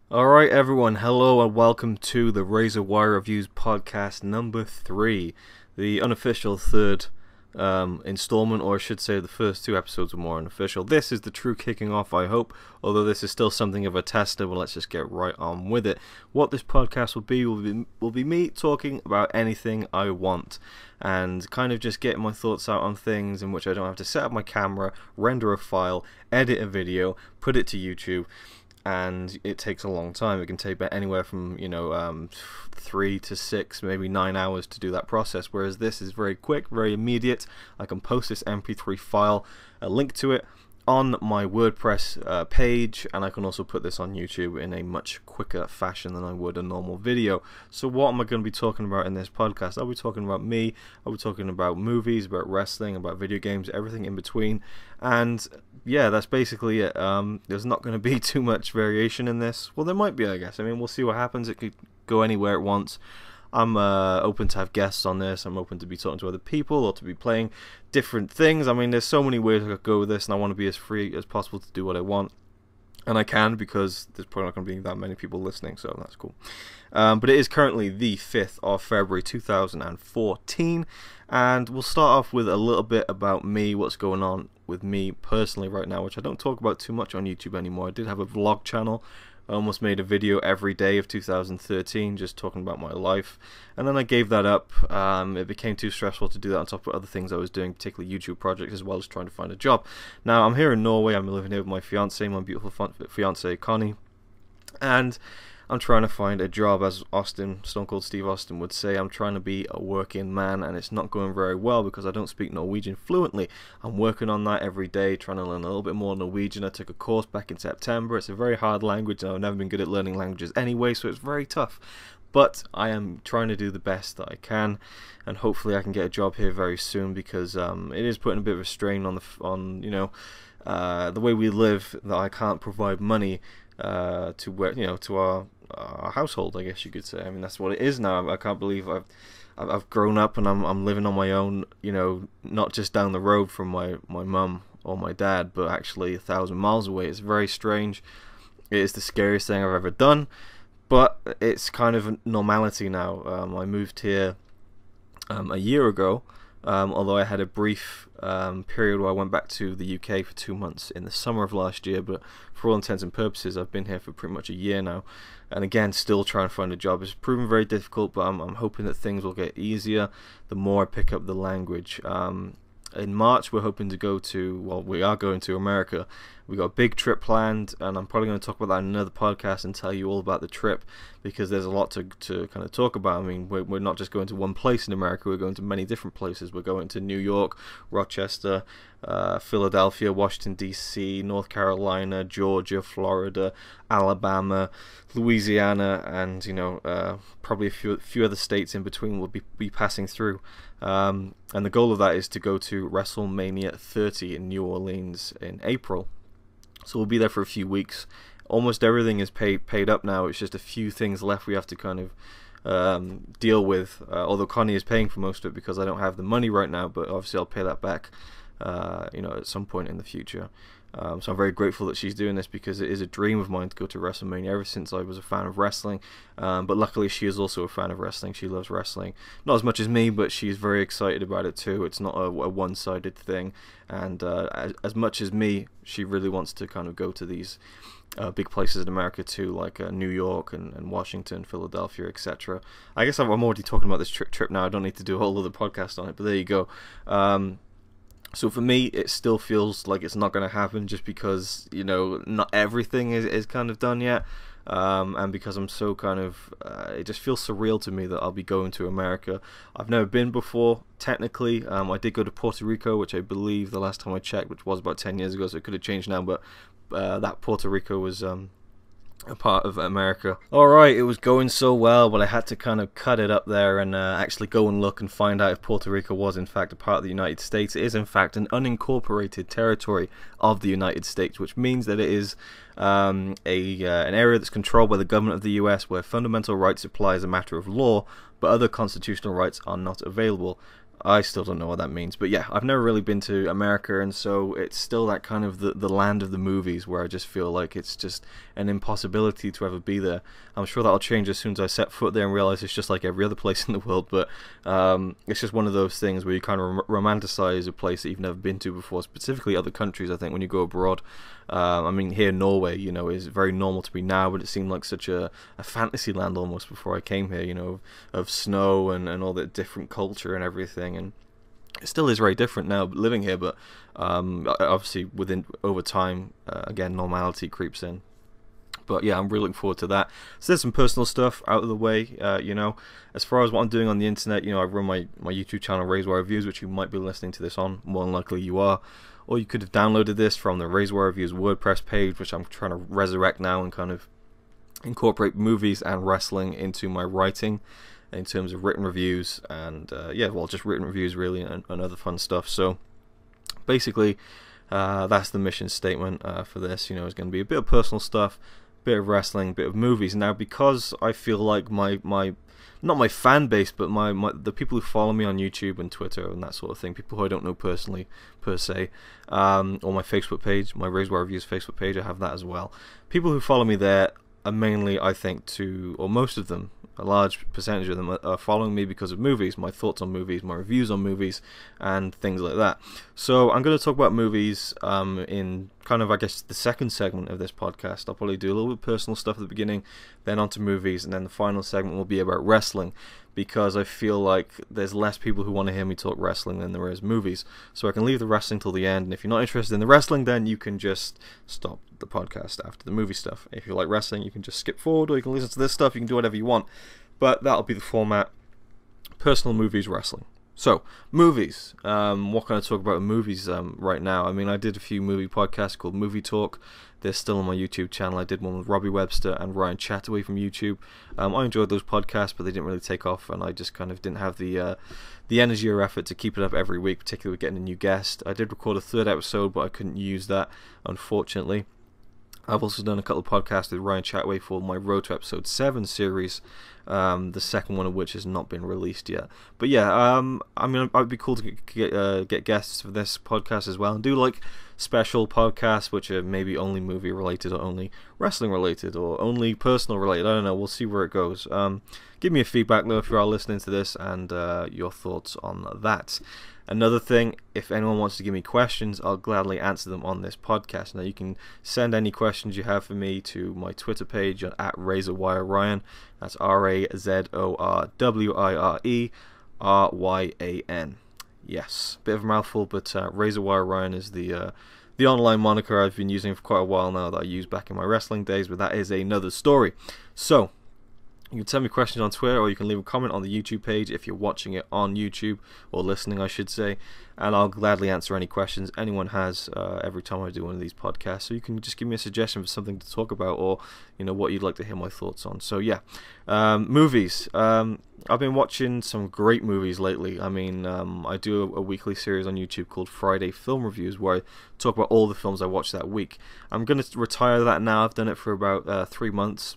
Alright everyone, hello and welcome to the RazorwireReviews Podcast number 3, the unofficial third installment, or I should say the first two episodes are more unofficial. This is the true kicking off, I hope, although this is still something of a tester, but let's just get right on with it. What this podcast will be me talking about anything I want, and kind of just getting my thoughts out on things in which I don't have to set up my camera, render a file, edit a video, put it to YouTube, and it takes a long time. It can take anywhere from 3 to 6, maybe 9 hours to do that process, whereas this is very quick, very immediate. I can post this MP3 file, a link to it, on my WordPress page, and I can also put this on YouTube in a much quicker fashion than I would a normal video. So what am I going to be talking about in this podcast? I'll be talking about me, I'll be talking about movies, about wrestling, about video games, everything in between, and yeah, that's basically it. There's not going to be too much variation in this. Well, there might be, I guess. I mean, we'll see what happens. It could go anywhere it wants. I'm open to have guests on this. I'm open to be talking to other people or to be playing different things. I mean, there's so many ways I could go with this, and I want to be as free as possible to do what I want. And I can, because there's probably not going to be that many people listening, so that's cool. But it is currently the 5th of February 2014, and we'll start off with a little bit about me, what's going on with me personally right now, which I don't talk about too much on YouTube anymore. I did have a vlog channel. I almost made a video every day of 2013 just talking about my life, and then I gave that up. It became too stressful to do that on top of other things I was doing, particularly YouTube projects, as well as trying to find a job. Now I'm here in Norway. I'm living here with my fiance, my beautiful fiance Connie, and I'm trying to find a job. As Stone Cold Steve Austin would say, I'm trying to be a working man, and it's not going very well because I don't speak Norwegian fluently. I'm working on that every day, trying to learn a little bit more Norwegian. I took a course back in September. It's a very hard language, and I've never been good at learning languages anyway, so it's very tough. But I am trying to do the best that I can, and hopefully I can get a job here very soon, because it is putting a bit of a strain on the way we live, that I can't provide money to our household, I guess you could say. I mean, that's what it is now. I can't believe I've grown up and I'm living on my own, not just down the road from my mum or my dad, but actually 1,000 miles away. It's very strange. It is the scariest thing I've ever done, but it's kind of normality now. I moved here a year ago, although I had a brief period where I went back to the UK for 2 months in the summer of last year, but for all intents and purposes I've been here for pretty much a year now, and again, still trying to find a job. It's proven very difficult, but I'm hoping that things will get easier the more I pick up the language. In March we're hoping to go to, well, we are going to America. We got a big trip planned, and I'm probably going to talk about that in another podcast and tell you all about the trip, because there's a lot to kind of talk about. I mean, we're not just going to one place in America, we're going to many different places. We're going to New York, Rochester, Philadelphia, Washington DC, North Carolina, Georgia, Florida, Alabama, Louisiana, and probably a few other states in between we'll be passing through. And the goal of that is to go to WrestleMania 30 in New Orleans in April. So we'll be there for a few weeks. Almost everything is paid up now. It's just a few things left we have to kind of deal with. Although Connie is paying for most of it because I don't have the money right now, but obviously I'll pay that back at some point in the future. So I'm very grateful that she's doing this, because it is a dream of mine to go to WrestleMania ever since I was a fan of wrestling. But luckily she is also a fan of wrestling. She loves wrestling. Not as much as me, but she's very excited about it too. It's not a one-sided thing. And as much as me, she really wants to kind of go to these big places in America too, like New York and Washington, Philadelphia, etc. I guess I'm already talking about this trip now. I don't need to do a whole other podcast on it, but there you go. So for me, it still feels like it's not going to happen, just because, not everything is kind of done yet. And because I'm so kind of, it just feels surreal to me that I'll be going to America. I've never been before, technically. I did go to Puerto Rico, which I believe the last time I checked, which was about 10 years ago, so it could have changed now, but that Puerto Rico was a part of America. Alright, it was going so well, but I had to kind of cut it up there and actually go and look and find out if Puerto Rico was in fact a part of the United States. It is in fact an unincorporated territory of the United States, which means that it is an area that's controlled by the government of the US, where fundamental rights apply as a matter of law, but other constitutional rights are not available. I still don't know what that means, but yeah, I've never really been to America, and so it's still that kind of the land of the movies, where I just feel like it's just an impossibility to ever be there. I'm sure that'll change as soon as I set foot there and realize it's just like every other place in the world, but it's just one of those things where you kind of romanticize a place that you've never been to before, specifically other countries. I think when you go abroad, I mean, here in Norway, you know, is very normal to me now, but it seemed like such a fantasy land almost before I came here, you know, of snow and all that different culture and everything, and it still is very different now living here, but obviously over time, again, normality creeps in. But yeah, I'm really looking forward to that. So there's some personal stuff out of the way, you know. As far as what I'm doing on the internet, you know, I run my YouTube channel, RazorwireReviews, which you might be listening to this on. More than likely you are. Or you could have downloaded this from the RazorwireReviews WordPress page, which I'm trying to resurrect now and kind of incorporate movies and wrestling into my writing in terms of written reviews and, yeah, well, just written reviews really and other fun stuff. So basically, that's the mission statement for this. You know, it's going to be a bit of personal stuff, bit of wrestling, bit of movies. Now, because I feel like my not my fan base, but my the people who follow me on YouTube and Twitter and that sort of thing, people who I don't know personally per se, or my Facebook page, my RazorwireReviews Facebook page, I have that as well. People who follow me there are mainly, I think, or most of them, a large percentage of them are following me because of movies, my thoughts on movies, my reviews on movies, and things like that. So I'm going to talk about movies in kind of, I guess, the second segment of this podcast. I'll probably do a little bit of personal stuff at the beginning, then onto movies, and then the final segment will be about wrestling, because I feel like there's less people who want to hear me talk wrestling than there is movies. So I can leave the wrestling till the end, and if you're not interested in the wrestling, then you can just stop the podcast after the movie stuff. If you like wrestling, you can just skip forward, or you can listen to this stuff, you can do whatever you want. But that'll be the format: personal, movies, wrestling. So, movies. What can I talk about in movies right now? I mean, I did a few movie podcasts called Movie Talk. They're still on my YouTube channel. I did one with Robbie Webster and Ryan Chataway from YouTube. I enjoyed those podcasts, but they didn't really take off, and I just kind of didn't have the energy or effort to keep it up every week, particularly with getting a new guest. I did record a third episode, but I couldn't use that, unfortunately. I've also done a couple of podcasts with Ryan Chataway for my Road to Episode 7 series, the second one of which has not been released yet. But yeah, I mean, it'd be cool to get guests for this podcast as well, and do like special podcasts which are maybe only movie related, or only wrestling related, or only personal related. I don't know, we'll see where it goes. Give me a feedback though if you are listening to this, and your thoughts on that. Another thing, if anyone wants to give me questions, I'll gladly answer them on this podcast. Now, you can send any questions you have for me to my Twitter page at RazorwireRyan. That's RazorwireRyan. Yes, bit of a mouthful, but RazorwireRyan is the online moniker I've been using for quite a while now, that I used back in my wrestling days, but that is another story. So, you can send me questions on Twitter, or you can leave a comment on the YouTube page if you're watching it on YouTube, or listening, I should say, and I'll gladly answer any questions anyone has every time I do one of these podcasts. So you can just give me a suggestion for something to talk about, or, you know, what you'd like to hear my thoughts on. So yeah, movies. I've been watching some great movies lately. I mean, I do a weekly series on YouTube called Friday Film Reviews, where I talk about all the films I watched that week. I'm going to retire that now. I've done it for about 3 months.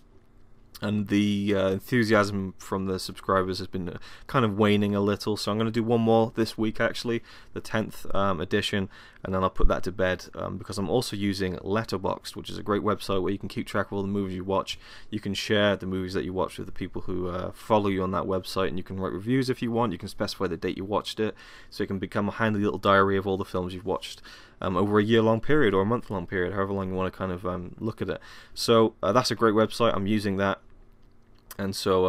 And the enthusiasm from the subscribers has been kind of waning a little, so I'm going to do one more this week, actually, the 10th edition, and then I'll put that to bed, because I'm also using Letterboxd, which is a great website where you can keep track of all the movies you watch. You can share the movies that you watch with the people who follow you on that website, and you can write reviews if you want. You can specify the date you watched it, so it can become a handy little diary of all the films you've watched over a year-long period, or a month-long period, however long you want to kind of look at it. So that's a great website. I'm using that. And so,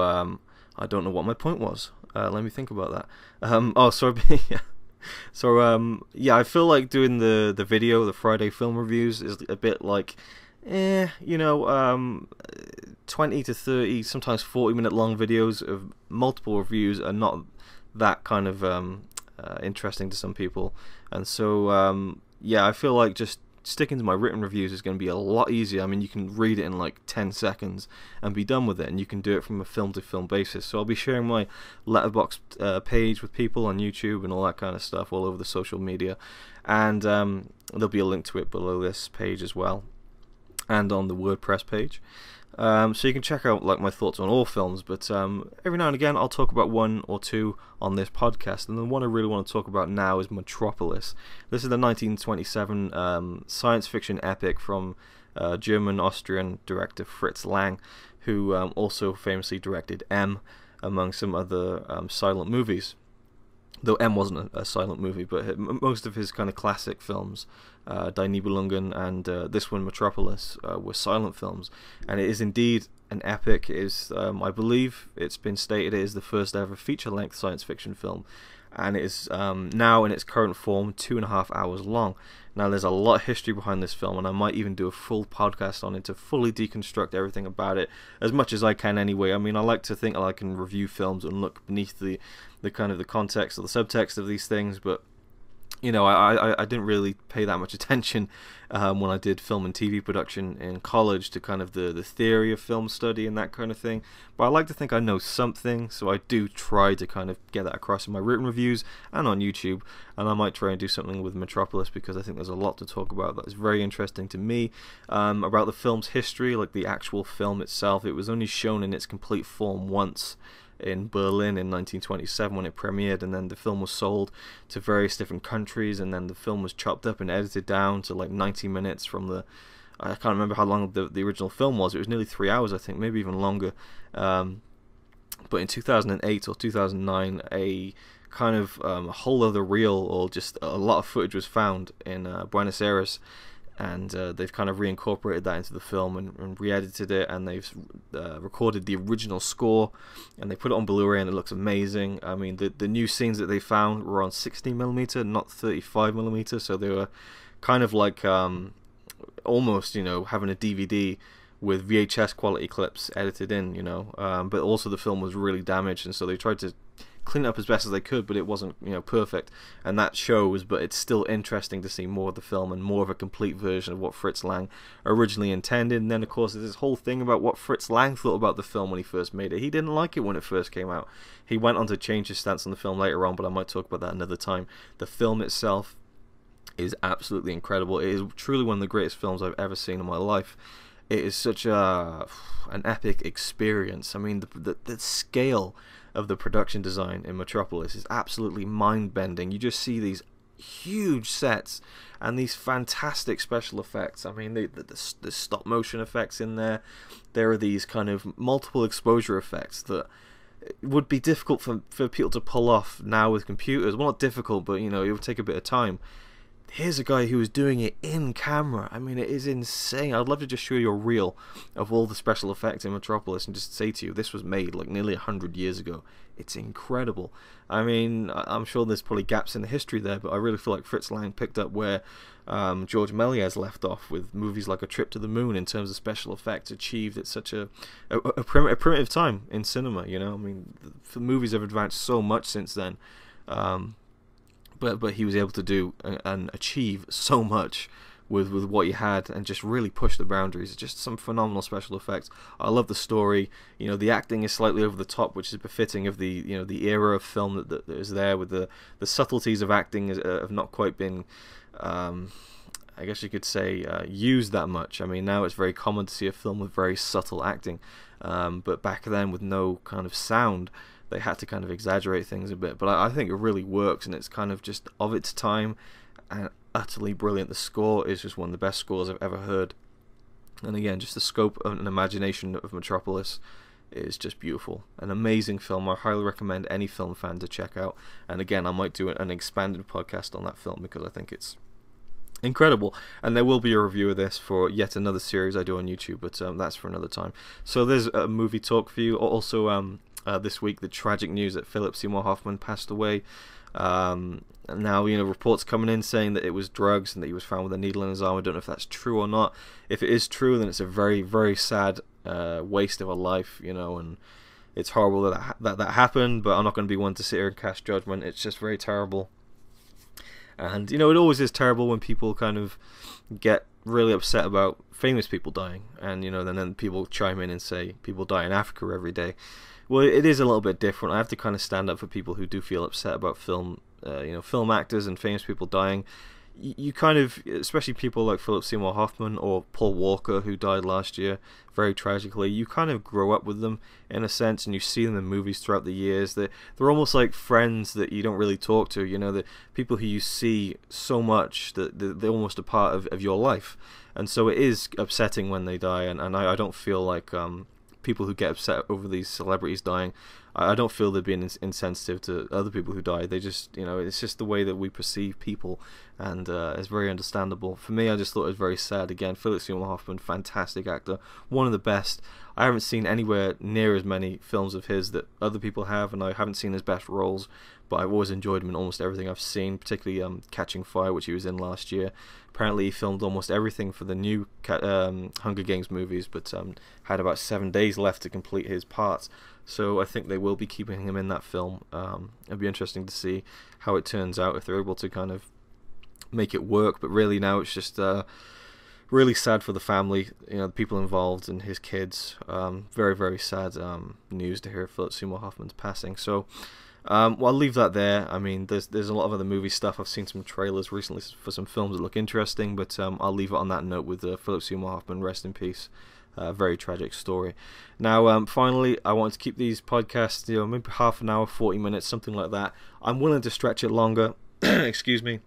I don't know what my point was. Let me think about that. Yeah, I feel like doing the video, the Friday film reviews, is a bit like, 20 to 30, sometimes 40-minute long videos of multiple reviews are not that kind of interesting to some people. And so, yeah, I feel like just sticking to my written reviews is going to be a lot easier. I mean, you can read it in like 10 seconds and be done with it, and you can do it from a film-to-film basis. So I'll be sharing my letterboxd page with people on YouTube and all that kind of stuff all over the social media, and there'll be a link to it below this page as well, and on the WordPress page. So you can check out like my thoughts on all films, but every now and again I'll talk about one or two on this podcast, and the one I really want to talk about now is Metropolis. This is the 1927 science fiction epic from German-Austrian director Fritz Lang, who also famously directed M, among some other silent movies. Though M wasn't a silent movie, but most of his kind of classic films, Die Nibelungen and this one, Metropolis, were silent films. And it is indeed an epic. It is, I believe it's been stated, it is the first ever feature-length science fiction film. And it is now in its current form 2.5 hours long. Now there's a lot of history behind this film, and I might even do a full podcast on it to fully deconstruct everything about it, as much as I can anyway. I mean, I like to think I can review films and look beneath the kind of the context or the subtext of these things, but you know, I didn't really pay that much attention when I did film and TV production in college to kind of the theory of film study and that kind of thing. But I like to think I know something, so I do try to kind of get that across in my written reviews and on YouTube. And I might try and do something with Metropolis, because I think there's a lot to talk about that is very interesting to me about the film's history, like the actual film itself. It was only shown in its complete form once in Berlin in 1927 when it premiered, and then the film was sold to various different countries, and then the film was chopped up and edited down to like 90 minutes from the, I can't remember how long the original film was. It was nearly 3 hours, I think, maybe even longer. But in 2008 or 2009, a kind of a whole other reel, or just a lot of footage, was found in Buenos Aires, and they've kind of reincorporated that into the film and re-edited it, and they've recorded the original score, and they put it on Blu-ray, and it looks amazing. I mean, the new scenes that they found were on 16mm, not 35mm, so they were kind of like almost, you know, having a DVD with VHS quality clips edited in, you know, but also the film was really damaged, and so they tried to clean it up as best as they could, but it wasn't, you know, perfect, and that shows. But it's still interesting to see more of the film and more of a complete version of what Fritz Lang originally intended. And then of course there's this whole thing about what Fritz Lang thought about the film when he first made it. He didn't like it when it first came out. He went on to change his stance on the film later on, but I might talk about that another time. The film itself is absolutely incredible. It is truly one of the greatest films I've ever seen in my life. It is such an epic experience. I mean, the scale of the production design in Metropolis is absolutely mind-bending. You just see these huge sets and these fantastic special effects. I mean, the stop-motion effects in there. There are these kind of multiple exposure effects that would be difficult for people to pull off now with computers. Well, not difficult, but, you know, it would take a bit of time. Here's a guy who was doing it in camera. I mean, it is insane. I'd love to just show you a reel of all the special effects in Metropolis and just say to you, this was made like nearly 100 years ago. It's incredible. I mean, I'm sure there's probably gaps in the history there, but I really feel like Fritz Lang picked up where George Méliès left off with movies like A Trip to the Moon in terms of special effects achieved at such a primitive time in cinema, you know? I mean, the movies have advanced so much since then. But he was able to do and achieve so much with what he had, and just really push the boundaries. Just some phenomenal special effects. I love the story. You know, the acting is slightly over the top, which is befitting of the, you know, the era of film that is there. With the subtleties of acting have not quite been, I guess you could say, used that much. I mean, now it's very common to see a film with very subtle acting, but back then with no kind of sound, they had to kind of exaggerate things a bit. But I think it really works, and it's kind of just of its time and utterly brilliant. The score is just one of the best scores I've ever heard. And again, just the scope and imagination of Metropolis is just beautiful. An amazing film. I highly recommend any film fan to check out. And again, I might do an expanded podcast on that film because I think it's incredible. And there will be a review of this for yet another series I do on YouTube, but that's for another time. So there's a movie talk for you. Also, this week, the tragic news that Phillip Seymour Hoffman passed away. And now, you know, reports coming in saying that it was drugs and that he was found with a needle in his arm. I don't know if that's true or not. If it is true, then it's a very, very sad waste of a life, you know, and it's horrible that happened, but I'm not going to be one to sit here and cast judgment. It's just very terrible. And, you know, it always is terrible when people kind of get really upset about famous people dying. And, you know, then people chime in and say people die in Africa every day. Well, it is a little bit different. I have to kind of stand up for people who do feel upset about film, film actors and famous people dying. you kind of, especially people like Phillip Seymour Hoffman or Paul Walker, who died last year very tragically, you kind of grow up with them in a sense, and you see them in movies throughout the years. They're almost like friends that you don't really talk to, the people who you see so much that they're almost a part of your life. And so it is upsetting when they die, and I don't feel like people who get upset over these celebrities dying, I don't feel they're being insensitive to other people who die. They just, it's just the way that we perceive people, and it's very understandable. For me, I just thought it was very sad. Again, Phillip Seymour Hoffman, fantastic actor, one of the best. I haven't seen anywhere near as many films of his that other people have, and I haven't seen his best roles, but I've always enjoyed him in almost everything I've seen, particularly Catching Fire, which he was in last year. Apparently he filmed almost everything for the new Hunger Games movies, but had about 7 days left to complete his parts. So I think they will be keeping him in that film. It'll be interesting to see how it turns out, if they're able to kind of make it work. But really now it's just really sad for the family, the people involved and his kids. Very, very sad news to hear Phillip Seymour Hoffman's passing. So well, I'll leave that there. I mean, there's a lot of other movie stuff. I've seen some trailers recently for some films that look interesting, but I'll leave it on that note with Phillip Seymour Hoffman, rest in peace. Very tragic story. Now, finally, I want to keep these podcasts, maybe half an hour, 40 minutes, something like that. I'm willing to stretch it longer, excuse me,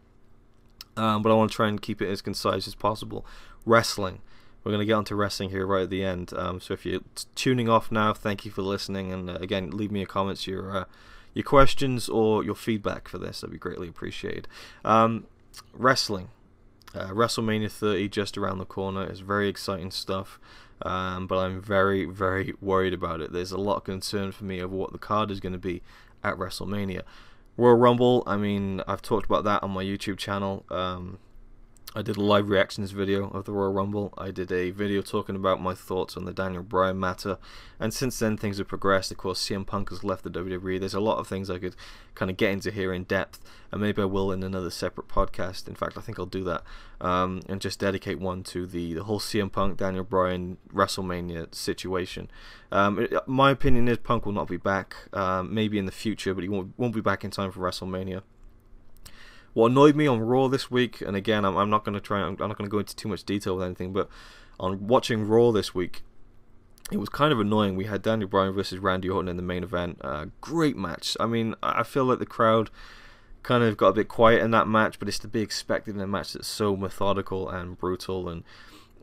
but I want to try and keep it as concise as possible. Wrestling. We're going to get onto wrestling here right at the end. So if you're tuning off now, thank you for listening, and again, leave me your comments, your questions, or your feedback for this. That'd be greatly appreciated. Wrestling. WrestleMania 30 just around the corner. It's very exciting stuff, but I'm very, very worried about it. There's a lot of concern for me over what the card is going to be at WrestleMania. Royal Rumble, I mean, I've talked about that on my YouTube channel. I did a live reactions video of the Royal Rumble. I did a video talking about my thoughts on the Daniel Bryan matter. And since then, things have progressed. Of course, CM Punk has left the WWE. There's a lot of things I could kind of get into here in depth. And maybe I will in another separate podcast. In fact, I think I'll do that. And just dedicate one to the whole CM Punk, Daniel Bryan, WrestleMania situation. My opinion is Punk will not be back. Maybe in the future, but he won't be back in time for WrestleMania. What annoyed me on Raw this week, and again, I'm not going to go into too much detail with anything, but on watching Raw this week, it was kind of annoying. We had Daniel Bryan versus Randy Orton in the main event. Great match. I mean, I feel like the crowd kind of got a bit quiet in that match, but it's to be expected in a match that's so methodical and brutal, and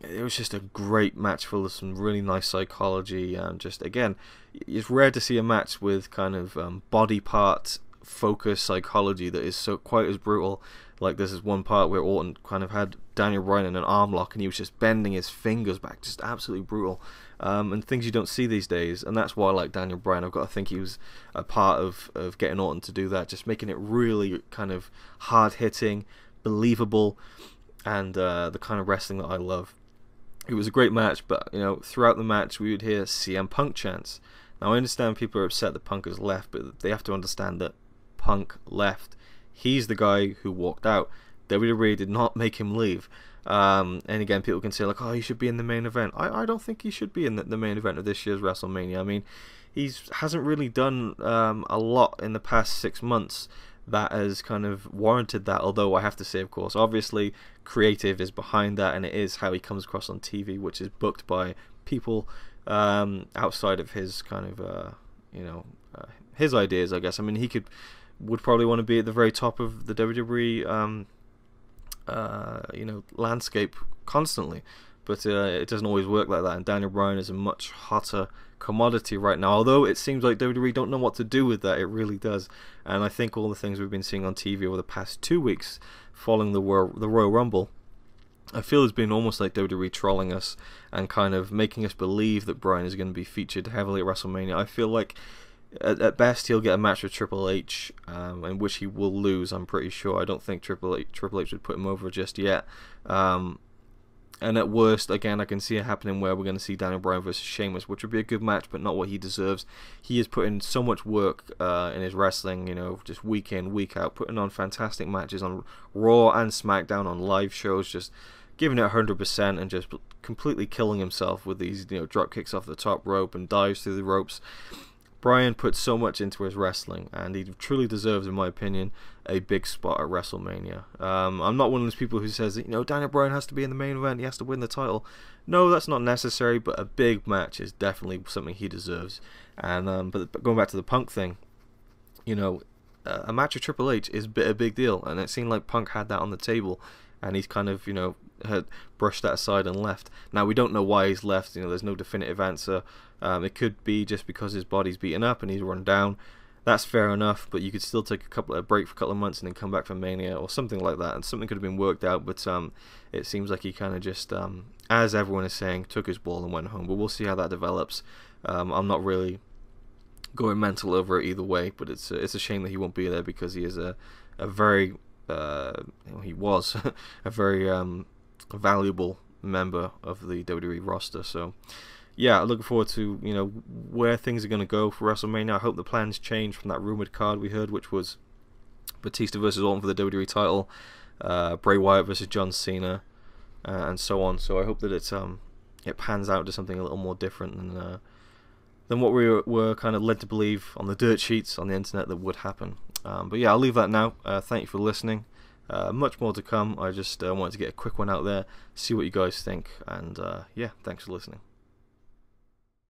it was just a great match full of some really nice psychology, and just, again, it's rare to see a match with kind of body part focus psychology that is so quite as brutal. Like, this is one part where Orton kind of had Daniel Bryan in an arm lock and he was just bending his fingers back, just absolutely brutal, and things you don't see these days. And that's why I like Daniel Bryan. I've got to think he was a part of getting Orton to do that, just making it really kind of hard hitting, believable, and the kind of wrestling that I love. It was a great match, but throughout the match we would hear CM Punk chants. Now, I understand people are upset that Punk has left, but they have to understand that Punk left. He's the guy who walked out. WWE did not make him leave. And again, people can say, like, oh, he should be in the main event. I don't think he should be in the main event of this year's WrestleMania. I mean, he hasn't really done a lot in the past 6 months that has kind of warranted that. Although I have to say, of course, obviously creative is behind that, and it is how he comes across on TV, which is booked by people outside of his kind of his ideas, I guess. I mean, he would probably want to be at the very top of the WWE landscape constantly, but it doesn't always work like that, and Daniel Bryan is a much hotter commodity right now, although it seems like WWE don't know what to do with that. It really does. And I think all the things we've been seeing on TV over the past 2 weeks following the Royal Rumble, I feel it's been almost like WWE trolling us and kind of making us believe that Bryan is going to be featured heavily at WrestleMania. I feel like at best he'll get a match with Triple H, in which he will lose, I'm pretty sure. I don't think Triple H would put him over just yet. And at worst, again, I can see it happening where we're going to see Daniel Bryan versus Sheamus, which would be a good match, but not what he deserves. He has put in so much work in his wrestling, just week in, week out, putting on fantastic matches on Raw and SmackDown, on live shows, just giving it 100% and just completely killing himself with these drop kicks off the top rope and dives through the ropes. Bryan put so much into his wrestling, and he truly deserves, in my opinion, a big spot at WrestleMania. I'm not one of those people who says that, Daniel Bryan has to be in the main event, he has to win the title. No, that's not necessary, but a big match is definitely something he deserves. And but going back to the Punk thing, a match with Triple H is a big deal, and it seemed like Punk had that on the table, and he's kind of, had brushed that aside and left. Now, we don't know why he's left, there's no definitive answer. It could be just because his body's beaten up and he's run down. That's fair enough, but you could still take a break for a couple of months and then come back for Mania or something like that, and something could have been worked out, but it seems like he kind of just, as everyone is saying, took his ball and went home, but we'll see how that develops. I'm not really going mental over it either way, but it's a shame that he won't be there, because he is a very he was a very valuable member of the WWE roster. So yeah, looking forward to where things are going to go for WrestleMania. I hope the plans change from that rumored card we heard, which was Batista versus Orton for the WWE title, Bray Wyatt versus John Cena, and so on. So I hope that it pans out to something a little more different than what we were kind of led to believe on the dirt sheets on the internet that would happen. But yeah, I'll leave that now. Thank you for listening. Much more to come. I just wanted to get a quick one out there, see what you guys think, and yeah, thanks for listening.